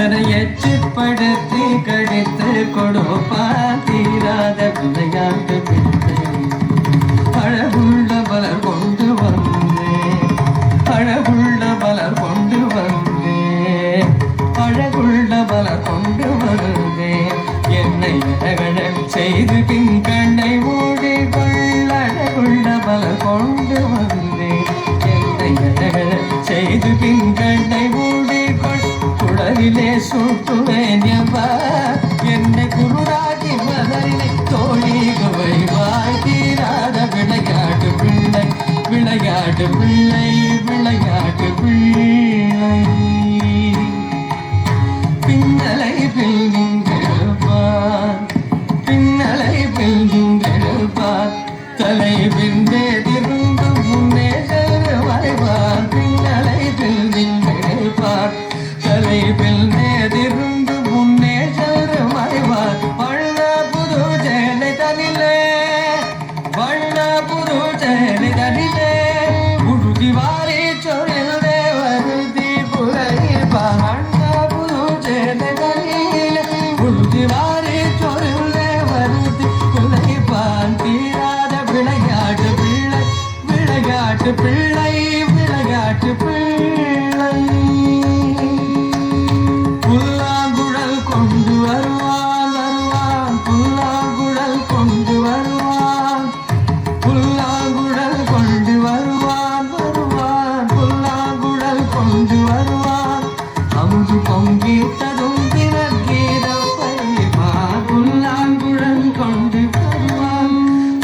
அதனை எச்சிப்படுத்தி கடித்து கொடுப்பான் தீராத விளையாட்டு பிள்ளை. அழகுள்ள பலர் கொண்டு வந்தேன், அழகுள்ள பலர் கொண்டு வந்தேன், அழகுள்ள பலர் கொண்டு வந்தேன். என்னை அழகழல் செய்து பின் கண்ணை மூடிக்கொள்ள அழகுள்ள பலர் கொண்டு வந்தேன். என்னை அழகழல் செய்து பின் கண்ணை மூடிக்கொள் குடலிலே சுட்டுவேன் எவ்வா. என்னை குருடாகி மலரினை தோழிகவை வாய் தீராத விளையாட்டு பிள்ளை, விளையாட்டு பிள்ளை, விளையாட்டு பிள்ளை. பின்னலை பில்கின்றெழுப்பார், பின்னலை பில்கின்றெழுப்பார், தலை பின்பே திருந்து முன்னே சென்று வரைவார். பின்னலை பில்கின்றெழுப்பார், தலை பின்பே திருந்து முன்னே சென்று வரைவார். வண்ண புது சேலை தனிலே, வண்ண புது சேலை தனிலே, உடுதி வாரி சொரிந்தே வருதி புகைப்பார். வண்ண புது சேலை தனிலே, உடுதி வாரி சொரிந்தே வருதி புகைப்பான். தீராத விளையாட்டு பிள்ளை, விளையாட்டு பிள்ளை, விளையாட்டு பிள்ளை. புல்லாங்குழல் கொண்டு வருவான், வருவான், புல்லாங்குழல் கொண்டு வருவான், புல்லாங்குழல் கொண்டு வருவான், வருவான், புல்லாங்குழல் கொண்டு வருவான். அங்கு பொங்கிட்டதும் தினக்கீதம் பறிவான், புல்லாங்குழல் கொண்டு வருவான்.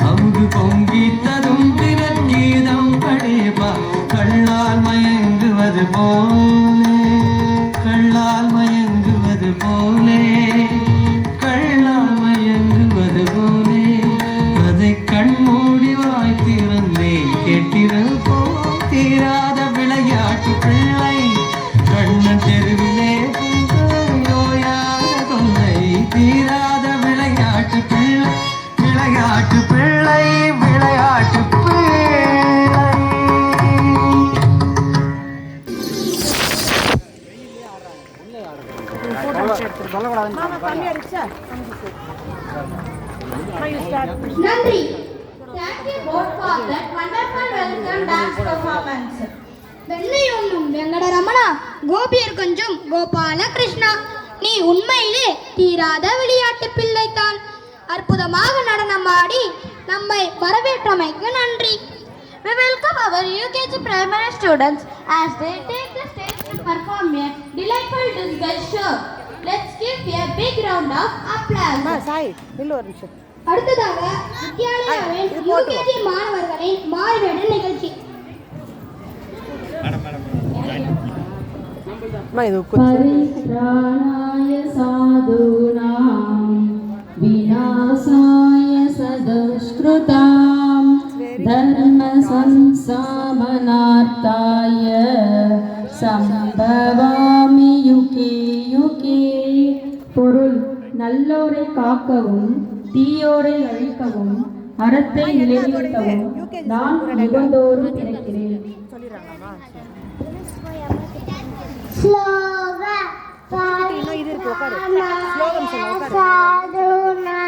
அங்கு பொங்கிட்டதும் தினக்கீதம் பறிவான். கள்ளால் மயங்குவது போலே, கள்ளால் மயங்குவது போலே, கள்ளால் மயங்குவது போலே, அதை கண்மூடி வாய் திறந்தே கேட்டிருப்போம். தீராத விளையாட்டு பிள்ளை, கண்ணன் தெருவிலே யோயான தொல்லை. தீராத விளையாட்டு பிள்ளை, விளையாட்டு பிள்ளை, விளையாட்டு பிள்ளை. நன்றி. Thank you both for that wonderful welcome dance performance. வெள்ளை ஒன்றும் வெங்கட ரமணா, கோபியர் கொஞ்சம் கோபால கிருஷ்ணா, நீ உண்மையிலே தீராத விளையாட்டு பிள்ளைத்தான். அற்புதமாக நடனமாடி நம்மை வரவேற்றமைக்கு நன்றி. We welcome our UKG primary students as they take the stage to perform a delightful disguise show. Let's give a big round of applause. அடுத்ததாக வித்யாலயாவின் UKG மாணவர்களின் மாறுவேட நிகழ்ச்சி. பரித்ராணாய சாதுனாம் விநாசாய சதுஷ்கிருதாம் தர்ம சம்ஸ்தாபனார்த்தாய சம்பவாமி யுகே யுகே. பொருள்: நல்லோரை காக்கவும் தீயோரை அழிக்கவும் அறத்தை நிலைநிறுத்தவும் நான் யுகந்தோறும் பிறக்கிறேன். சாதுனா